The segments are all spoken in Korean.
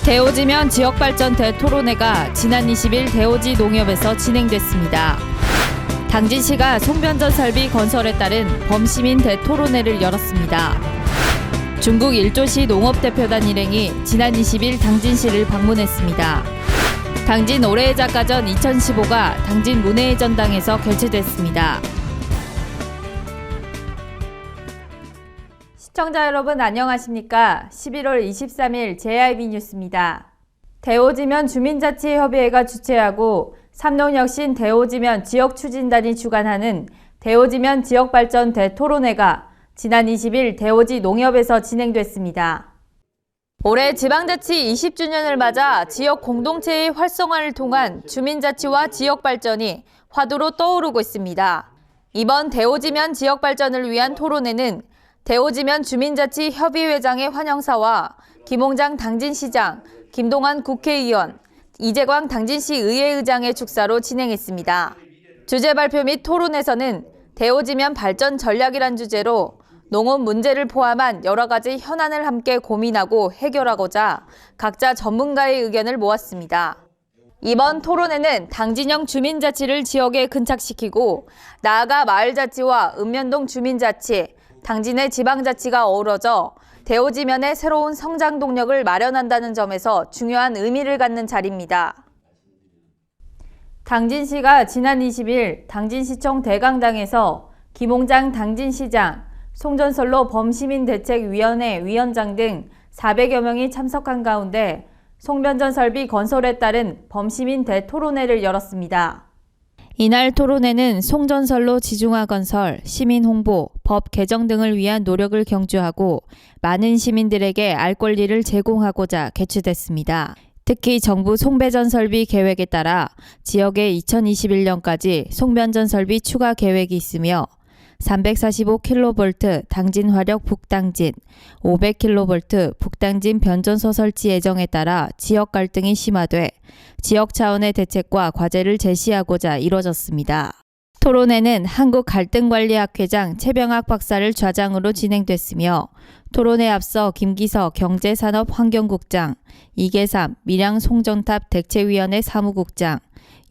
대오지면 지역발전 대토론회가 지난 20일 대오지 농협에서 진행됐습니다. 당진시가 송변전 설비 건설에 따른 범시민 대토론회를 열었습니다. 중국 1조시 농업대표단 일행이 지난 20일 당진시를 방문했습니다. 당진 올해의 작가전 2015가 당진 문해의 전당에서 개최됐습니다. 시청자 여러분 안녕하십니까? 11월 23일 JIB 뉴스입니다. 대오지면 주민자치협의회가 주최하고 삼농혁신 대오지면 지역추진단이 주관하는 대오지면 지역발전 대토론회가 지난 20일 대오지 농협에서 진행됐습니다. 올해 지방자치 20주년을 맞아 지역 공동체의 활성화를 통한 주민자치와 지역발전이 화두로 떠오르고 있습니다. 이번 대오지면 지역발전을 위한 토론회는 대오지면 주민자치협의회장의 환영사와 김홍장 당진시장, 김동환 국회의원, 이재광 당진시 의회의장의 축사로 진행했습니다. 주제 발표 및 토론에서는 대오지면 발전 전략이란 주제로 농업 문제를 포함한 여러 가지 현안을 함께 고민하고 해결하고자 각자 전문가의 의견을 모았습니다. 이번 토론회는 당진형 주민자치를 지역에 근착시키고 나아가 마을자치와 읍면동 주민자치, 당진의 지방자치가 어우러져 대오지면의 새로운 성장 동력을 마련한다는 점에서 중요한 의미를 갖는 자리입니다. 당진시가 지난 20일 당진시청 대강당에서 김홍장 당진시장, 송전솔로 범시민대책위원회 위원장 등 400여 명이 참석한 가운데 송변전 설비 건설에 따른 범시민 대토론회를 열었습니다. 이날 토론회는 송전솔로 지중화건설, 시민홍보, 법 개정 등을 위한 노력을 경주하고 많은 시민들에게 알 권리를 제공하고자 개최됐습니다. 특히 정부 송배전 설비 계획에 따라 지역에 2021년까지 송변전 설비 추가 계획이 있으며 345kV 당진 화력 북당진, 500kV 북당진 변전소 설치 예정에 따라 지역 갈등이 심화돼 지역 차원의 대책과 과제를 제시하고자 이뤄졌습니다. 토론회는 한국갈등관리학회장 최병학 박사를 좌장으로 진행됐으며 토론에 앞서 김기석 경제산업환경국장, 이계삼 밀양 송전탑 대책위원회 사무국장,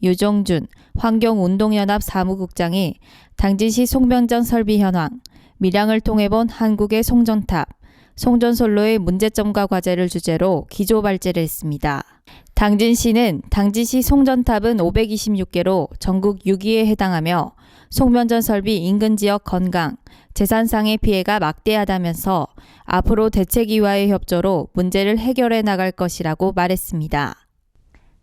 유종준 환경운동연합 사무국장이 당진시 송변전 설비 현황, 밀양을 통해 본 한국의 송전탑, 송전솔로의 문제점과 과제를 주제로 기조발제를 했습니다. 당진시는 당진시 송전탑은 526개로 전국 6위에 해당하며 송변전 설비 인근 지역 건강, 재산상의 피해가 막대하다면서 앞으로 대책위와의 협조로 문제를 해결해 나갈 것이라고 말했습니다.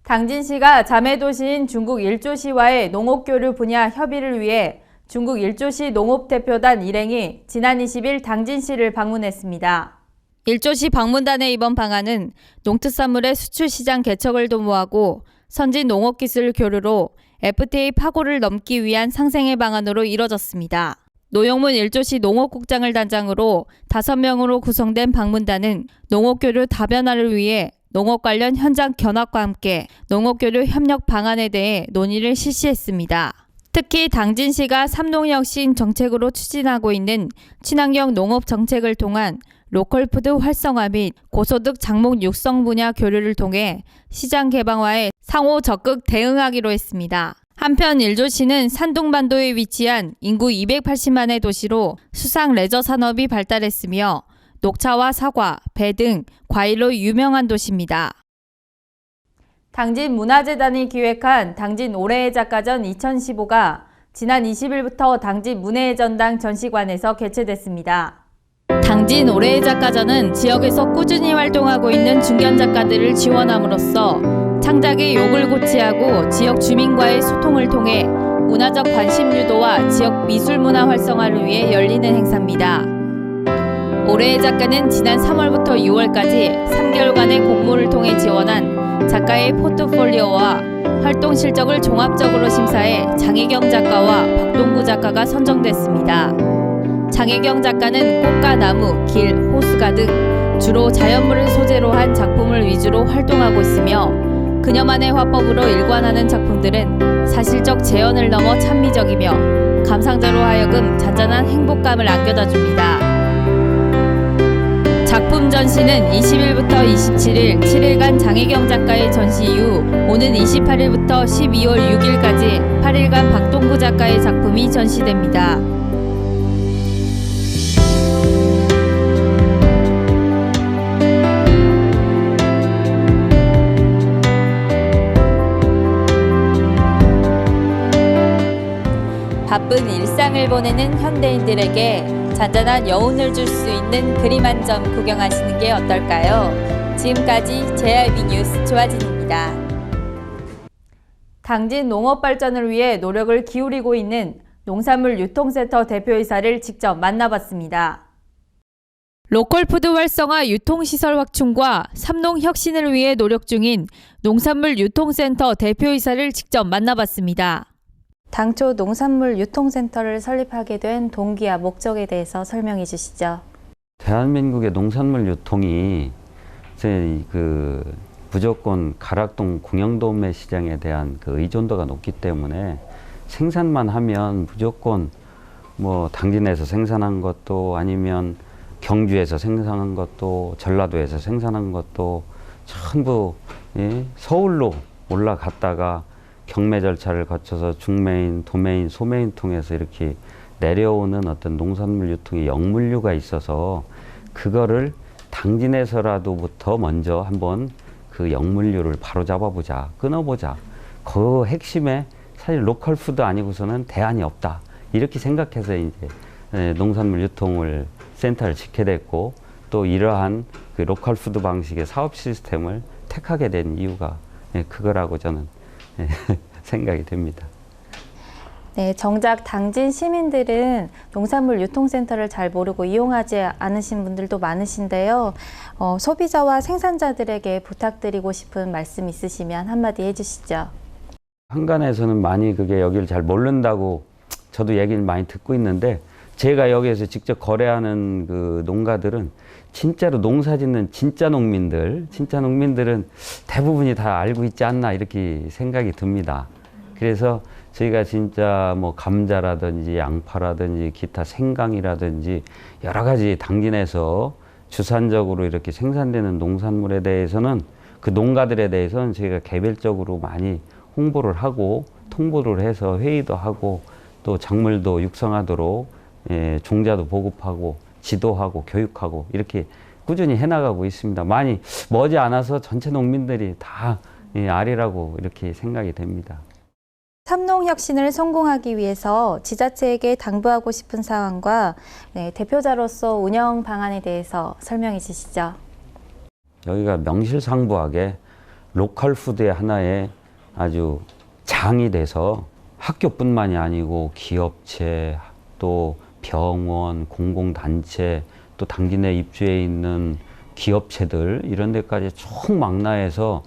당진시가 자매도시인 중국 1조시와의 농업교류 분야 협의를 위해 중국 1조시 농업대표단 일행이 지난 20일 당진시를 방문했습니다. 1조시 방문단의 이번 방안은 농특산물의 수출시장 개척을 도모하고 선진 농업기술 교류로 FTA 파고를 넘기 위한 상생의 방안으로 이뤄졌습니다. 노영문 1조시 농업국장을 단장으로 5명으로 구성된 방문단은 농업교류 다변화를 위해 농업 관련 현장 견학과 함께 농업교류 협력 방안에 대해 논의를 실시했습니다. 특히 당진시가 삼농혁신 정책으로 추진하고 있는 친환경 농업 정책을 통한 로컬푸드 활성화 및 고소득 작목 육성 분야 교류를 통해 시장 개방화에 상호 적극 대응하기로 했습니다. 한편 1조시는 산둥반도에 위치한 인구 280만의 도시로 수상 레저 산업이 발달했으며 녹차와 사과, 배 등 과일로 유명한 도시입니다. 당진문화재단이 기획한 당진 올해의 작가전 2015가 지난 20일부터 당진 문해의 전당 전시관에서 개최됐습니다. 당진 올해의 작가전은 지역에서 꾸준히 활동하고 있는 중견 작가들을 지원함으로써 창작의 욕을 고취하고 지역 주민과의 소통을 통해 문화적 관심 유도와 지역 미술문화 활성화를 위해 열리는 행사입니다. 올해의 작가는 지난 3월부터 6월까지 3개월간의 공모를 통해 지원한 작가의 포트폴리오와 활동 실적을 종합적으로 심사해 장혜경 작가와 박동구 작가가 선정됐습니다. 장혜경 작가는 꽃과 나무, 길, 호수가 등 주로 자연물을 소재로 한 작품을 위주로 활동하고 있으며 그녀만의 화법으로 일관하는 작품들은 사실적 재현을 넘어 찬미적이며 감상자로 하여금 잔잔한 행복감을 안겨다 줍니다. 작품 전시는 20일부터 27일 7일간 장혜경 작가의 전시 이후 오는 28일부터 12월 6일까지 8일간 박동구 작가의 작품이 전시됩니다. 바쁜 일상을 보내는 현대인들에게 잔잔한 여운을 줄 수 있는 그림 한 점 구경하시는 게 어떨까요? 지금까지 JRB 뉴스 조아진입니다. 당진 농업 발전을 위해 노력을 기울이고 있는 농산물 유통센터 대표이사를 직접 만나봤습니다. 로컬푸드 활성화 유통시설 확충과 삼농 혁신을 위해 노력 중인 농산물 유통센터 대표이사를 직접 만나봤습니다. 당초 농산물 유통센터를 설립하게 된 동기와 목적에 대해서 설명해 주시죠. 대한민국의 농산물 유통이 무조건 가락동 공영도매 시장에 대한 의존도가 높기 때문에 생산만 하면 무조건 뭐 당진에서 생산한 것도 아니면 경주에서 생산한 것도 전라도에서 생산한 것도 전부 서울로 올라갔다가 경매 절차를 거쳐서 중매인, 도매인, 소매인 통해서 이렇게 내려오는 어떤 농산물 유통의 역물류가 있어서 그거를 당진에서라도부터 먼저 한번 그 역물류를 바로 잡아보자, 끊어보자. 그 핵심에 사실 로컬 푸드 아니고서는 대안이 없다. 이렇게 생각해서 이제 농산물 유통을 센터를 짓게 됐고 또 이러한 그 로컬 푸드 방식의 사업 시스템을 택하게 된 이유가 그거라고 저는 생각이 됩니다. 네, 정작 당진 시민들은 농산물 유통센터를 잘 모르고 이용하지 않으신 분들도 많으신데요. 소비자와 생산자들에게 부탁드리고 싶은 말씀 있으시면 한마디 해주시죠. 한간에서는 많이 그게 여기를 잘 모른다고 저도 얘기를 많이 듣고 있는데 제가 여기에서 직접 거래하는 그 농가들은 진짜로 농사 짓는 진짜 농민들은 대부분이 다 알고 있지 않나 이렇게 생각이 듭니다. 그래서 저희가 진짜 뭐 감자라든지 양파라든지 기타 생강이라든지 여러 가지 당진에서 주산적으로 이렇게 생산되는 농산물에 대해서는 그 농가들에 대해서는 저희가 개별적으로 많이 홍보를 하고 통보를 해서 회의도 하고 또 작물도 육성하도록 종자도 보급하고 지도하고 교육하고 이렇게 꾸준히 해나가고 있습니다. 많이 머지않아서 전체 농민들이 다 아리라고 이렇게 생각이 됩니다. 삼농 혁신을 성공하기 위해서 지자체에게 당부하고 싶은 사항과 대표자로서 운영 방안에 대해서 설명해 주시죠. 여기가 명실상부하게 로컬 푸드의 하나의 아주 장이 돼서 학교뿐만이 아니고 기업체 또 병원, 공공단체 또 당진에 입주해 있는 기업체들 이런 데까지 총망라해서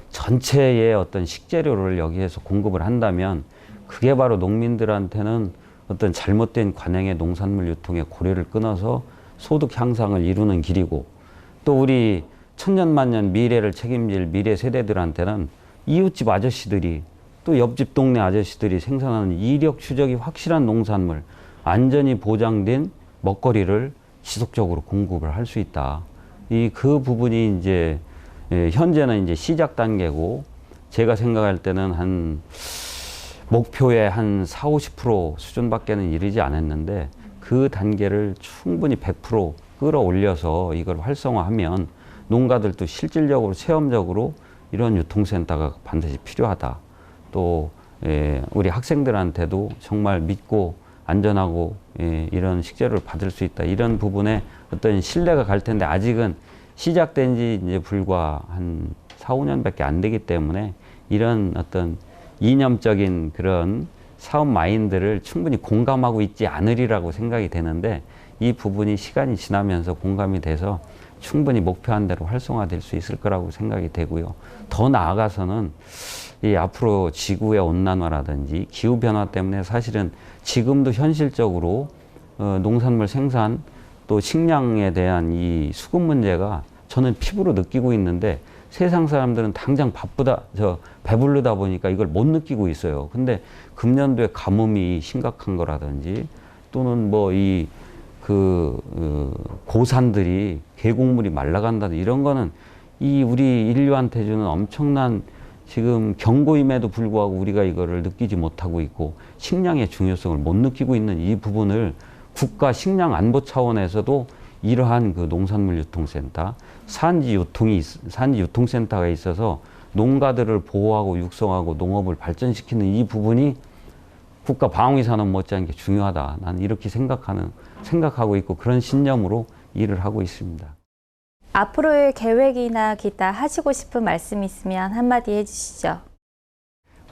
전체의 어떤 식재료를 여기에서 공급을 한다면 그게 바로 농민들한테는 어떤 잘못된 관행의 농산물 유통의 고리를 끊어서 소득 향상을 이루는 길이고 또 우리 천년만년 미래를 책임질 미래 세대들한테는 이웃집 아저씨들이 또 옆집 동네 아저씨들이 생산하는 이력 추적이 확실한 농산물 안전이 보장된 먹거리를 지속적으로 공급을 할 수 있다. 그 부분이 이제 현재는 이제 시작 단계고 제가 생각할 때는 한 목표의 한 40~50% 수준밖에는 이르지 않았는데 그 단계를 충분히 100% 끌어올려서 이걸 활성화하면 농가들도 실질적으로 체험적으로 이런 유통센터가 반드시 필요하다. 또 우리 학생들한테도 정말 믿고 안전하고 이런 식재료를 받을 수 있다. 이런 부분에 어떤 신뢰가 갈 텐데 아직은 시작된 지 이제 불과 한 4~5년밖에 안 되기 때문에 이런 어떤 이념적인 그런 사업 마인드를 충분히 공감하고 있지 않으리라고 생각이 되는데 이 부분이 시간이 지나면서 공감이 돼서 충분히 목표한 대로 활성화될 수 있을 거라고 생각이 되고요. 더 나아가서는 이 앞으로 지구의 온난화라든지 기후변화 때문에 사실은 지금도 현실적으로 농산물 생산 또 식량에 대한 이 수급 문제가 저는 피부로 느끼고 있는데 세상 사람들은 당장 배부르다 보니까 이걸 못 느끼고 있어요. 근데 금년도에 가뭄이 심각한 거라든지 또는 뭐 고산들이 계곡물이 말라간다는 이런 거는 이 우리 인류한테 주는 엄청난 지금 경고임에도 불구하고 우리가 이거를 느끼지 못하고 있고 식량의 중요성을 못 느끼고 있는 이 부분을 국가 식량 안보 차원에서도 이러한 그 농산물 유통센터, 산지 유통센터가 있어서 농가들을 보호하고 육성하고 농업을 발전시키는 이 부분이 국가 방위 산업 못지않게 중요하다. 나는 이렇게 생각하고 있고 그런 신념으로 일을 하고 있습니다. 앞으로의 계획이나 기타 하시고 싶은 말씀 있으면 한마디 해주시죠.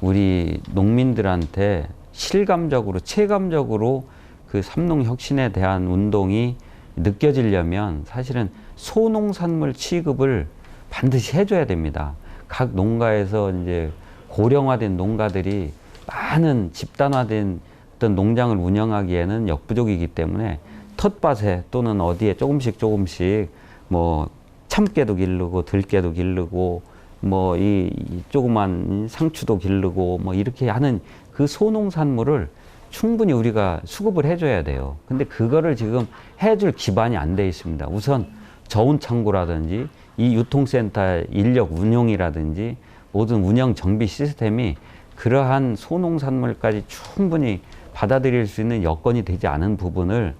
우리 농민들한테 실감적으로, 체감적으로 그 삼농혁신에 대한 운동이 느껴지려면 사실은 소농산물 취급을 반드시 해줘야 됩니다. 각 농가에서 이제 고령화된 농가들이 많은 집단화된 어떤 농장을 운영하기에는 역부족이기 때문에 텃밭에 또는 어디에 조금씩 뭐 참깨도 기르고 들깨도 기르고 뭐 이 조그만 상추도 기르고 뭐 이렇게 하는 그 소농산물을 충분히 우리가 수급을 해줘야 돼요. 근데 그거를 지금 해줄 기반이 안 돼 있습니다. 우선 저온 창고라든지 이 유통센터 인력 운용이라든지 모든 운영 정비 시스템이 그러한 소농산물까지 충분히 받아들일 수 있는 여건이 되지 않은 부분을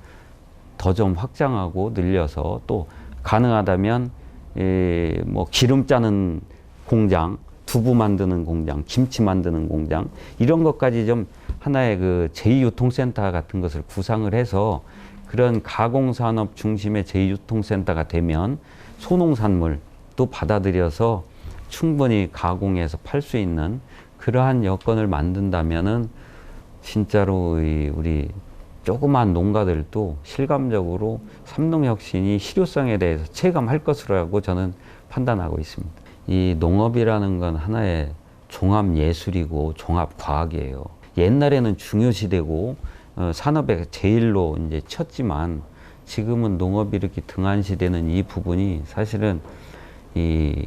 더 좀 확장하고 늘려서 또 가능하다면 뭐 기름 짜는 공장, 두부 만드는 공장, 김치 만드는 공장 이런 것까지 좀 하나의 그 제2유통센터 같은 것을 구상을 해서 그런 가공산업 중심의 제2유통센터가 되면 소농산물도 받아들여서 충분히 가공해서 팔 수 있는 그러한 여건을 만든다면은 진짜로 우리 조그만 농가들도 실감적으로 삼농혁신이 실효성에 대해서 체감할 것이라고 저는 판단하고 있습니다. 이 농업이라는 건 하나의 종합예술이고 종합과학이에요. 옛날에는 중요시되고 산업의 제일로 이제 쳤지만 지금은 농업이 이렇게 등한시되는 이 부분이 사실은 이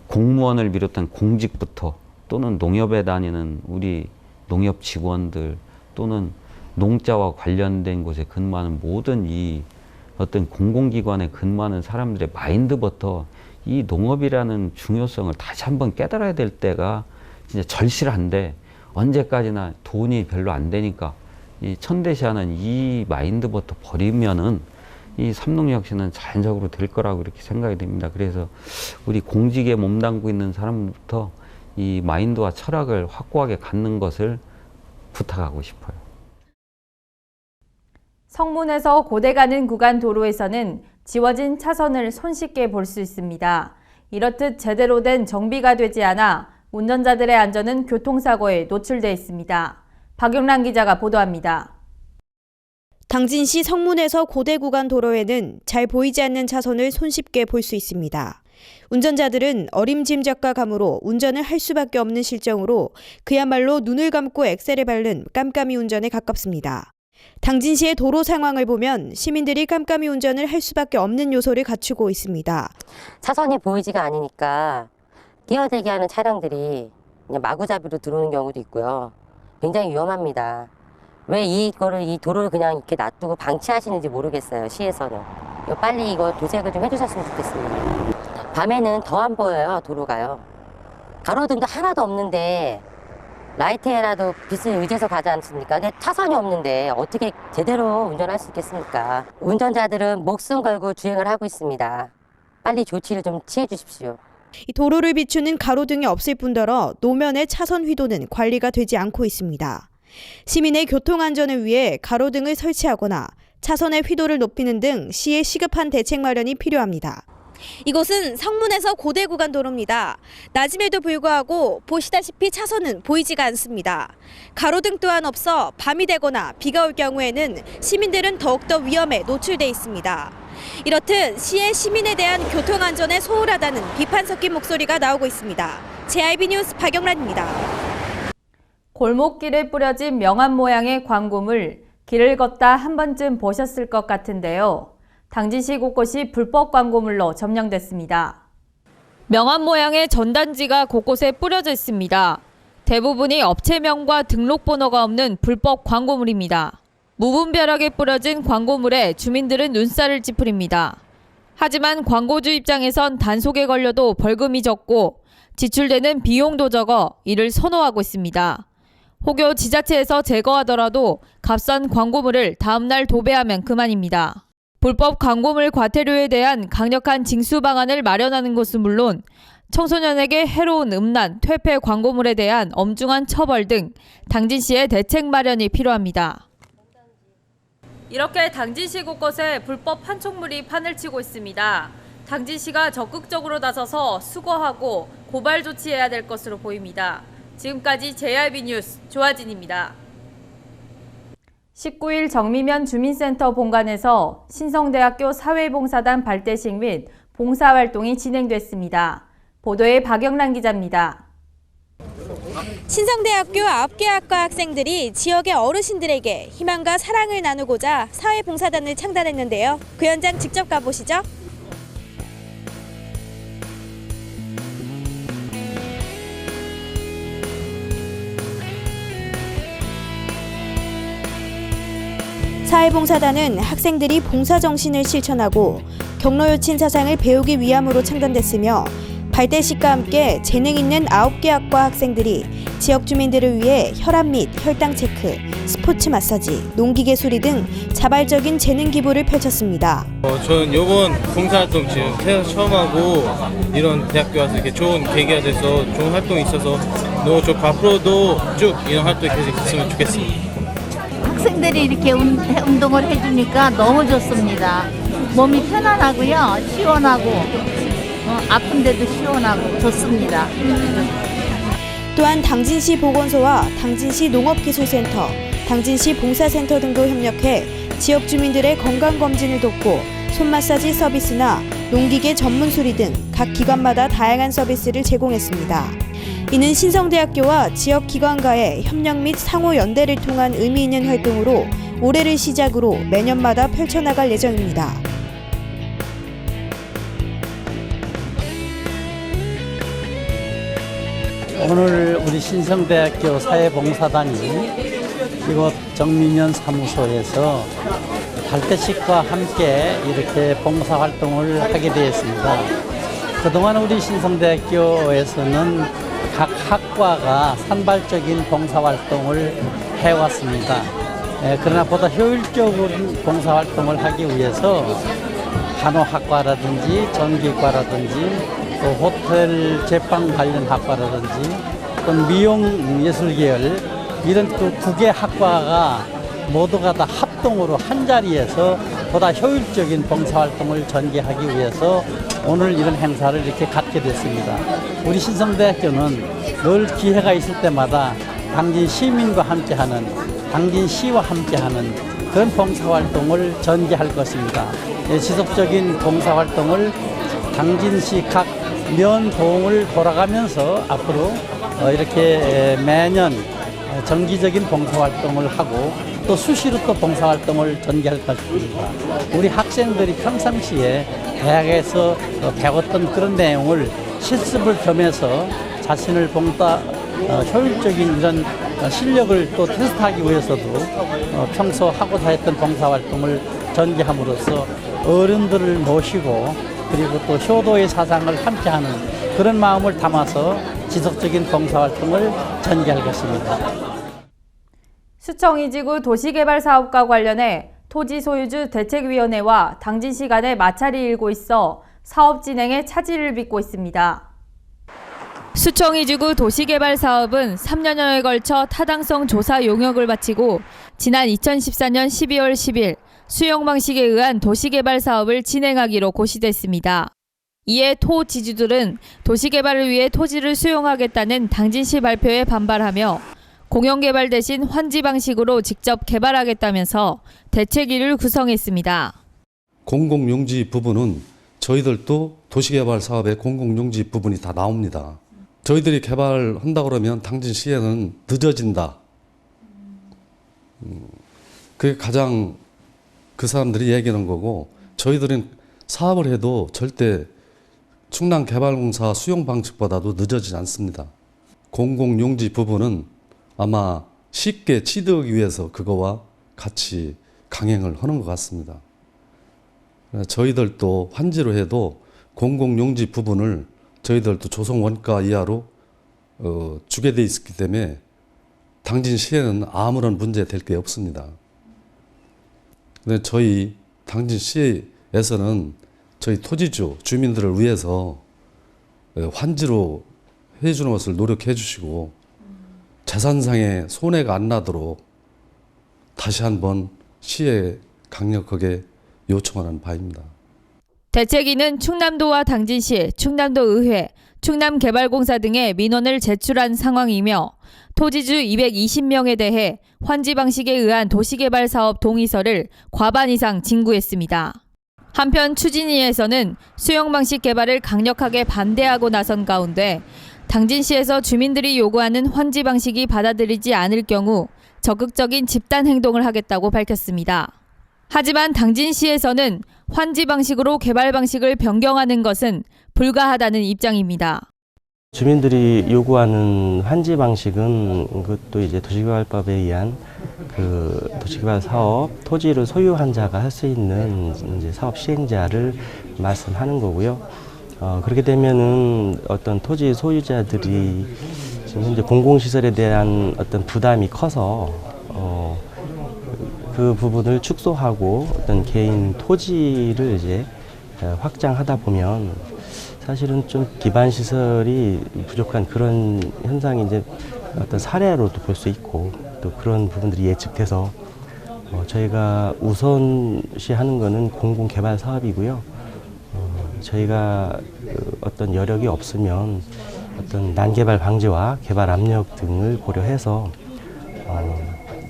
공무원을 비롯한 공직부터 또는 농협에 다니는 우리 농협 직원들 또는 농자와 관련된 곳에 근무하는 모든 이 어떤 공공기관에 근무하는 사람들의 마인드부터 이 농업이라는 중요성을 다시 한번 깨달아야 될 때가 진짜 절실한데 언제까지나 돈이 별로 안 되니까 이 천대시하는 이 마인드부터 버리면은 이 삼농혁신은 자연적으로 될 거라고 이렇게 생각이 됩니다. 그래서 우리 공직에 몸담고 있는 사람부터 이 마인드와 철학을 확고하게 갖는 것을 부탁하고 싶어요. 성문에서 고대 가는 구간 도로에서는 지워진 차선을 손쉽게 볼 수 있습니다. 이렇듯 제대로 된 정비가 되지 않아 운전자들의 안전은 교통사고에 노출돼 있습니다. 박용란 기자가 보도합니다. 당진시 성문에서 고대 구간 도로에는 잘 보이지 않는 차선을 손쉽게 볼 수 있습니다. 운전자들은 어림짐작과 감으로 운전을 할 수밖에 없는 실정으로 그야말로 눈을 감고 엑셀을 밟는 깜깜이 운전에 가깝습니다. 당진시의 도로 상황을 보면 시민들이 깜깜이 운전을 할 수밖에 없는 요소를 갖추고 있습니다. 차선이 보이지가 않으니까 끼어들게 차량들이 그냥 마구잡이로 들어오는 경우도 있고요. 굉장히 위험합니다. 왜 이 도로를 그냥 이렇게 놔두고 방치하시는지 모르겠어요, 시에서는. 빨리 이거 도색을 좀 해주셨으면 좋겠습니다. 밤에는 더 안 보여요, 도로가요. 가로등도 하나도 없는데 라이트에라도 빛을 의지해서 가지 않습니까? 근데 차선이 없는데 어떻게 제대로 운전할 수 있겠습니까? 운전자들은 목숨 걸고 주행을 하고 있습니다. 빨리 조치를 좀 취해 주십시오. 이 도로를 비추는 가로등이 없을 뿐더러 노면의 차선 휘도는 관리가 되지 않고 있습니다. 시민의 교통안전을 위해 가로등을 설치하거나 차선의 휘도를 높이는 등 시의 시급한 대책 마련이 필요합니다. 이곳은 성문에서 고대 구간 도로입니다. 낮임에도 불구하고 보시다시피 차선은 보이지가 않습니다. 가로등 또한 없어 밤이 되거나 비가 올 경우에는 시민들은 더욱더 위험에 노출돼 있습니다. 이렇듯 시의 시민에 대한 교통안전에 소홀하다는 비판 섞인 목소리가 나오고 있습니다. JIB 뉴스 박영란입니다. 골목길에 뿌려진 명함 모양의 광고물, 길을 걷다 한 번쯤 보셨을 것 같은데요. 당진시 곳곳이 불법 광고물로 점령됐습니다. 명함 모양의 전단지가 곳곳에 뿌려져 있습니다. 대부분이 업체명과 등록번호가 없는 불법 광고물입니다. 무분별하게 뿌려진 광고물에 주민들은 눈살을 찌푸립니다. 하지만 광고주 입장에선 단속에 걸려도 벌금이 적고 지출되는 비용도 적어 이를 선호하고 있습니다. 혹여 지자체에서 제거하더라도 값싼 광고물을 다음날 도배하면 그만입니다. 불법 광고물 과태료에 대한 강력한 징수 방안을 마련하는 것은 물론 청소년에게 해로운 음란, 퇴폐 광고물에 대한 엄중한 처벌 등 당진시의 대책 마련이 필요합니다. 이렇게 당진시 곳곳에 불법 판촉물이 판을 치고 있습니다. 당진시가 적극적으로 나서서 수거하고 고발 조치해야 될 것으로 보입니다. 지금까지 JRB 뉴스 조아진입니다. 19일 정미면 주민센터 본관에서 신성대학교 사회봉사단 발대식 및 봉사활동이 진행됐습니다. 보도에 박영란 기자입니다. 신성대학교 9개 학과 학생들이 지역의 어르신들에게 희망과 사랑을 나누고자 사회봉사단을 창단했는데요. 그 현장 직접 가보시죠. 사회봉사단은 학생들이 봉사정신을 실천하고 경로요친 사상을 배우기 위함으로 창단됐으며 발대식과 함께 재능 있는 9개 학과 학생들이 지역 주민들을 위해 혈압 및 혈당 체크, 스포츠 마사지, 농기계 수리 등 자발적인 재능 기부를 펼쳤습니다. 저는 이번 봉사활동 지금 태어나서 처음 하고 이런 대학교 와서 이렇게 좋은 계기가 돼서 좋은 활동이 있어서 너무 좋고 앞으로도 쭉 이런 활동이 계속 있으면 좋겠습니다. 학생들이 이렇게 운동을 해주니까 너무 좋습니다. 몸이 편안하고요, 시원하고 아픈데도 시원하고 좋습니다. 또한 당진시 보건소와 당진시 농업기술센터, 당진시 봉사센터 등도 협력해 지역 주민들의 건강검진을 돕고 손마사지 서비스나 농기계 전문 수리 등 각 기관마다 다양한 서비스를 제공했습니다. 이는 신성대학교와 지역 기관과의 협력 및 상호 연대를 통한 의미 있는 활동으로 올해를 시작으로 매년마다 펼쳐나갈 예정입니다. 오늘 우리 신성대학교 사회봉사단이 이곳 정민현 사무소에서 발대식과 함께 이렇게 봉사활동을 하게 되었습니다. 그동안 우리 신성대학교에서는 각 학과가 산발적인 봉사활동을 해왔습니다. 그러나 보다 효율적인 봉사활동을 하기 위해서 간호학과라든지 전기과라든지 또 호텔 제빵 관련 학과라든지 또 미용 예술 계열 이런 그 9개 학과가 모두가 다 합동으로 한 자리에서 보다 효율적인 봉사활동을 전개하기 위해서 오늘 이런 행사를 이렇게 갖게 됐습니다. 우리 신성대학교는 늘 기회가 있을 때마다 당진 시민과 함께하는 당진시와 함께하는 그런 봉사활동을 전개할 것입니다. 지속적인 봉사활동을 당진시 각 면동을 돌아가면서 앞으로 이렇게 매년 정기적인 봉사활동을 하고 또 수시로 또 봉사활동을 전개할 것입니다. 우리 학생들이 평상시에 대학에서 배웠던 그런 내용을 실습을 겸해서 자신을 보다 효율적인 이런 실력을 또 테스트하기 위해서도 평소 하고자 했던 봉사활동을 전개함으로써 어른들을 모시고 그리고 또 효도의 사상을 함께하는 그런 마음을 담아서 지속적인 봉사활동을 전개할 것입니다. 수청이지구 도시개발사업과 관련해 토지 소유주 대책위원회와 당진시 간에 마찰이 일고 있어 사업 진행에 차질을 빚고 있습니다. 수청이지구 도시개발 사업은 3년여에 걸쳐 타당성 조사 용역을 마치고 지난 2014년 12월 10일 수용 방식에 의한 도시개발 사업을 진행하기로 고시됐습니다. 이에 토 지주들은 도시개발을 위해 토지를 수용하겠다는 당진시 발표에 반발하며 공영개발 대신 환지 방식으로 직접 개발하겠다면서 대책위를 구성했습니다. 공공용지 부분은 저희들도 도시개발 사업의 공공용지 부분이 다 나옵니다. 저희들이 개발한다 그러면 당진시에는 늦어진다. 그게 가장 그 사람들이 얘기하는 거고 저희들은 사업을 해도 절대 충남개발공사 수용 방식보다도 늦어지지 않습니다. 공공용지 부분은 아마 쉽게 취득하기 위해서 그거와 같이 강행을 하는 것 같습니다. 저희들도 환지로 해도 공공용지 부분을 저희들도 조성 원가 이하로 주게 돼 있기 때문에 당진시에는 아무런 문제 될 게 없습니다. 근데 저희 당진시에서는 저희 토지주 주민들을 위해서 환지로 해주는 것을 노력해 주시고 재산상의 손해가 안 나도록 다시 한번 시에 강력하게 요청하는 바입니다. 대책위는 충남도와 당진시, 충남도의회, 충남개발공사 등의 민원을 제출한 상황이며 토지주 220명에 대해 환지 방식에 의한 도시개발 사업 동의서를 과반 이상 진구했습니다. 한편 추진위에서는 수용 방식 개발을 강력하게 반대하고 나선 가운데 당진시에서 주민들이 요구하는 환지 방식이 받아들이지 않을 경우 적극적인 집단 행동을 하겠다고 밝혔습니다. 하지만 당진시에서는 환지 방식으로 개발 방식을 변경하는 것은 불가하다는 입장입니다. 주민들이 요구하는 환지 방식은 그것도 이제 도시개발법에 의한 그 도시개발 사업 토지를 소유한 자가 할 수 있는 이제 사업 시행자를 말씀하는 거고요. 그렇게 되면은 어떤 토지 소유자들이 지금 현재 공공시설에 대한 어떤 부담이 커서 그 부분을 축소하고 어떤 개인 토지를 이제 확장하다 보면 사실은 좀 기반 시설이 부족한 그런 현상이 이제 어떤 사례로도 볼 수 있고 또 그런 부분들이 예측돼서 저희가 우선시하는 거는 공공 개발 사업이고요. 저희가 어떤 여력이 없으면 어떤 난개발 방지와 개발 압력 등을 고려해서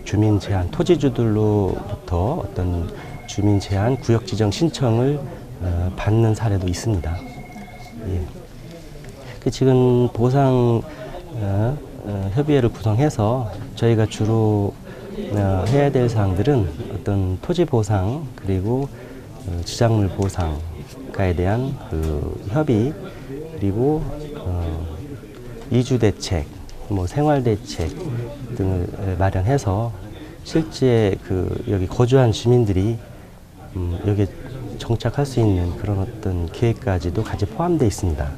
주민 제한 토지주들로부터 어떤 주민 제한 구역 지정 신청을 받는 사례도 있습니다. 예. 지금 보상 협의회를 구성해서 저희가 주로 해야 될 사항들은 어떤 토지 보상 그리고 지작물 보상가에 대한 그 협의 그리고 이주 대책, 뭐 생활 대책 등을 마련해서 실제 그 여기 거주한 주민들이 여기 정착할 수 있는 그런 어떤 계획까지도 같이 포함되어 있습니다.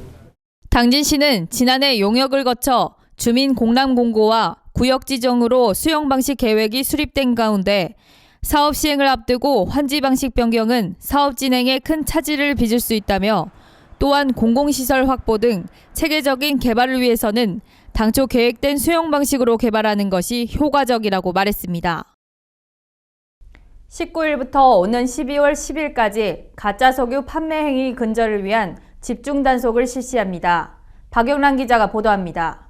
당진시는 지난해 용역을 거쳐 주민 공람 공고와 구역 지정으로 수용 방식 계획이 수립된 가운데 사업 시행을 앞두고 환지 방식 변경은 사업 진행에 큰 차질을 빚을 수 있다며 또한 공공시설 확보 등 체계적인 개발을 위해서는 당초 계획된 수용 방식으로 개발하는 것이 효과적이라고 말했습니다. 19일부터 오는 12월 10일까지 가짜 석유 판매 행위 근절을 위한 집중 단속을 실시합니다. 박영란 기자가 보도합니다.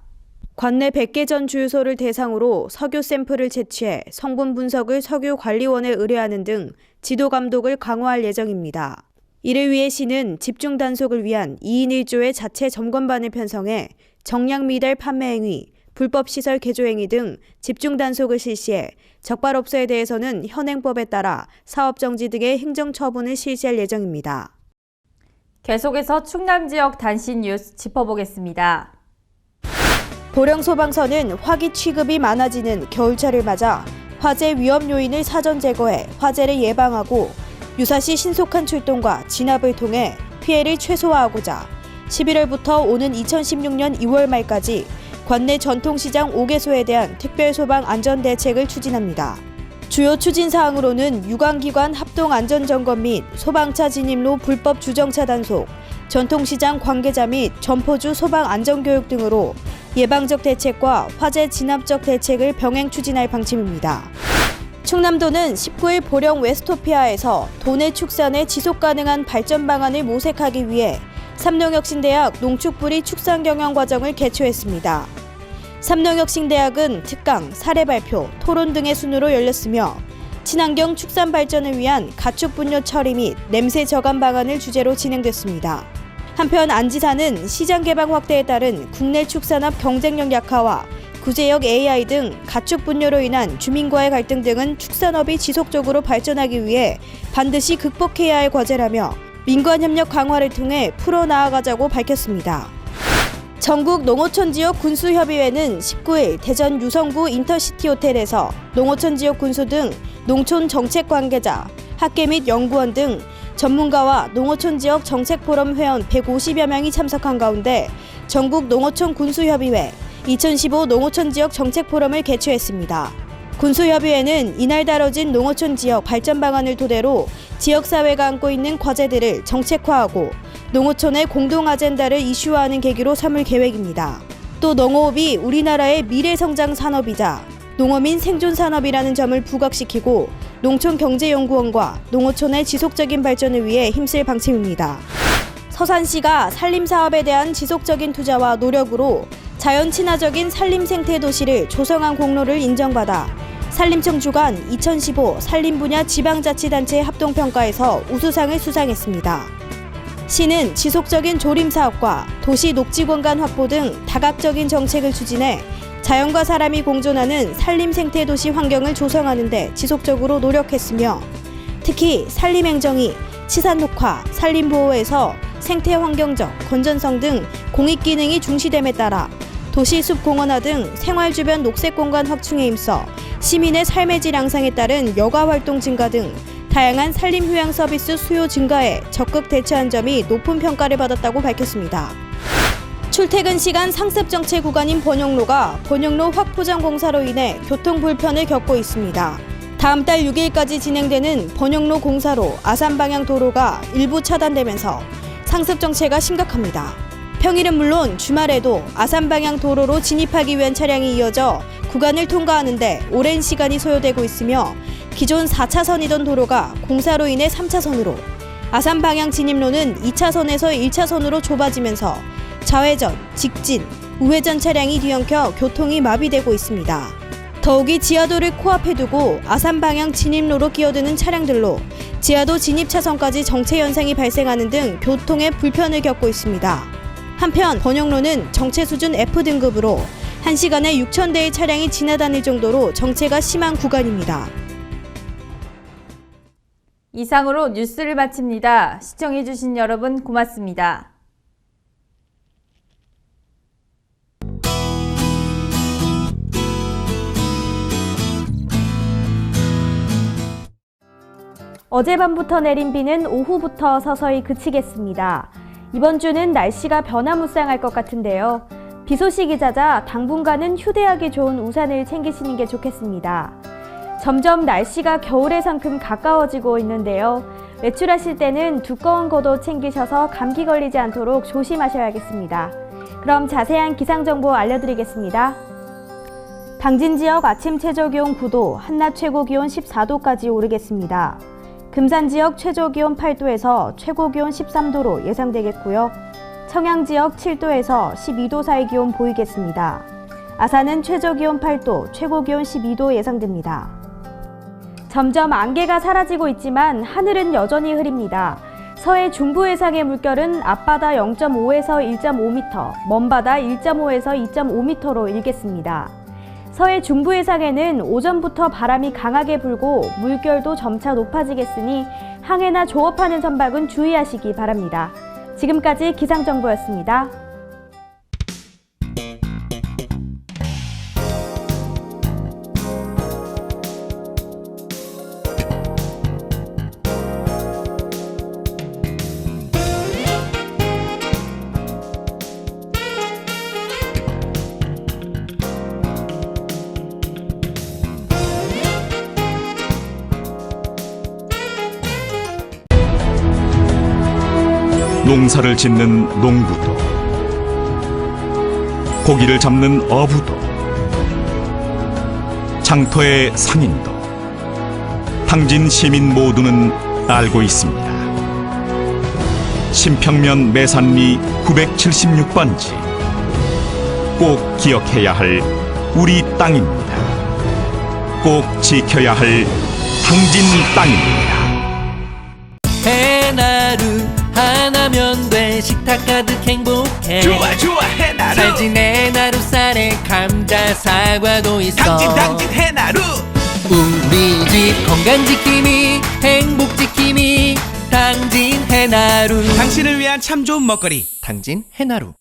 관내 100개 전 주유소를 대상으로 석유 샘플을 채취해 성분 분석을 석유관리원에 의뢰하는 등 지도 감독을 강화할 예정입니다. 이를 위해 시는 집중 단속을 위한 2인 1조의 자체 점검반을 편성해 정량 미달 판매 행위, 불법 시설 개조 행위 등 집중 단속을 실시해 적발업소에 대해서는 현행법에 따라 사업 정지 등의 행정 처분을 실시할 예정입니다. 계속해서 충남 지역 단신 뉴스 짚어보겠습니다. 보령소방서는 화기 취급이 많아지는 겨울철을 맞아 화재 위험 요인을 사전 제거해 화재를 예방하고 유사시 신속한 출동과 진압을 통해 피해를 최소화하고자 11월부터 오는 2016년 2월 말까지 관내 전통시장 5개소에 대한 특별소방 안전대책을 추진합니다. 주요 추진사항으로는 유관기관 합동안전점검 및 소방차 진입로 불법 주정차 단속, 전통시장 관계자 및 점포주 소방 안전교육 등으로 예방적 대책과 화재 진압적 대책을 병행 추진할 방침입니다. 충남도는 19일 보령 웨스토피아에서 도내 축산의 지속가능한 발전 방안을 모색하기 위해 삼농혁신대학 농축뿌리 축산경영과정을 개최했습니다. 삼농혁신대학은 특강, 사례 발표, 토론 등의 순으로 열렸으며 친환경 축산 발전을 위한 가축분뇨 처리 및 냄새 저감 방안을 주제로 진행됐습니다. 한편 안지사는 시장 개방 확대에 따른 국내 축산업 경쟁력 약화와 구제역 AI 등 가축 분뇨로 인한 주민과의 갈등 등은 축산업이 지속적으로 발전하기 위해 반드시 극복해야 할 과제라며 민관 협력 강화를 통해 풀어나가자고 밝혔습니다. 전국 농어촌 지역 군수협의회는 19일 대전 유성구 인터시티 호텔에서 농어촌 지역 군수 등 농촌 정책 관계자, 학계 및 연구원 등 전문가와 농어촌 지역 정책 포럼 회원 150여 명이 참석한 가운데 전국 농어촌 군수협의회 2015 농어촌 지역 정책 포럼을 개최했습니다. 군수협의회는 이날 다뤄진 농어촌 지역 발전 방안을 토대로 지역사회가 안고 있는 과제들을 정책화하고 농어촌의 공동 아젠다를 이슈화하는 계기로 삼을 계획입니다. 또 농어업이 우리나라의 미래성장 산업이자 농어민 생존산업이라는 점을 부각시키고 농촌경제연구원과 농어촌의 지속적인 발전을 위해 힘쓸 방침입니다. 서산시가 산림사업에 대한 지속적인 투자와 노력으로 자연 친화적인 산림 생태 도시를 조성한 공로를 인정받아 산림청 주관 2015 산림 분야 지방자치단체 합동평가에서 우수상을 수상했습니다. 시는 지속적인 조림 사업과 도시 녹지 공간 확보 등 다각적인 정책을 추진해 자연과 사람이 공존하는 산림 생태 도시 환경을 조성하는 데 지속적으로 노력했으며 특히 산림 행정이 치산 녹화, 산림 보호에서 생태 환경적, 건전성 등 공익 기능이 중시됨에 따라 도시 숲 공원화 등 생활 주변 녹색 공간 확충에 힘써 시민의 삶의 질 향상에 따른 여가 활동 증가 등 다양한 산림 휴양 서비스 수요 증가에 적극 대처한 점이 높은 평가를 받았다고 밝혔습니다. 출퇴근 시간 상습 정체 구간인 번영로가 번영로 확포장 공사로 인해 교통 불편을 겪고 있습니다. 다음 달 6일까지 진행되는 번영로 공사로 아산 방향 도로가 일부 차단되면서 상습 정체가 심각합니다. 평일은 물론 주말에도 아산 방향 도로로 진입하기 위한 차량이 이어져 구간을 통과하는데 오랜 시간이 소요되고 있으며 기존 4차선이던 도로가 공사로 인해 3차선으로, 아산 방향 진입로는 2차선에서 1차선으로 좁아지면서 좌회전, 직진, 우회전 차량이 뒤엉켜 교통이 마비되고 있습니다. 더욱이 지하도를 코앞에 두고 아산 방향 진입로로 끼어드는 차량들로 지하도 진입 차선까지 정체 현상이 발생하는 등 교통에 불편을 겪고 있습니다. 한편 번영로는 정체 수준 F등급으로 1시간에 6,000대의 차량이 지나다닐 정도로 정체가 심한 구간입니다. 이상으로 뉴스를 마칩니다. 시청해주신 여러분 고맙습니다. 어젯밤부터 내린 비는 오후부터 서서히 그치겠습니다. 이번 주는 날씨가 변화무쌍할 것 같은데요. 비 소식이 잦아 당분간은 휴대하기 좋은 우산을 챙기시는 게 좋겠습니다. 점점 날씨가 겨울의 상큼 가까워지고 있는데요. 외출하실 때는 두꺼운 겉옷 챙기셔서 감기 걸리지 않도록 조심하셔야겠습니다. 그럼 자세한 기상정보 알려드리겠습니다. 당진 지역 아침 최저기온 9도, 한낮 최고기온 14도까지 오르겠습니다. 금산 지역 최저기온 8도에서 최고기온 13도로 예상되겠고요. 청양 지역 7도에서 12도 사이 기온 보이겠습니다. 아산은 최저기온 8도, 최고기온 12도 예상됩니다. 점점 안개가 사라지고 있지만 하늘은 여전히 흐립니다. 서해 중부 해상의 물결은 앞바다 0.5에서 1.5m, 먼바다 1.5에서 2.5m로 일겠습니다. 서해 중부 해상에는 오전부터 바람이 강하게 불고 물결도 점차 높아지겠으니 항해나 조업하는 선박은 주의하시기 바랍니다. 지금까지 기상정보였습니다. 농사를 짓는 농부도, 고기를 잡는 어부도, 장터의 상인도, 당진 시민 모두는 알고 있습니다. 신평면 매산리 976번지, 꼭 기억해야 할 우리 땅입니다. 꼭 지켜야 할 당진 땅입니다. 해나루 하나면 돼. 식탁 가득 행복해. 좋아 좋아 해나루. 살진 해나루 쌀에 감자 사과도 있어. 당진 해나루. 우리 집 건강 지킴이 행복 지킴이 당진 해나루. 당신을 위한 참 좋은 먹거리 당진 해나루.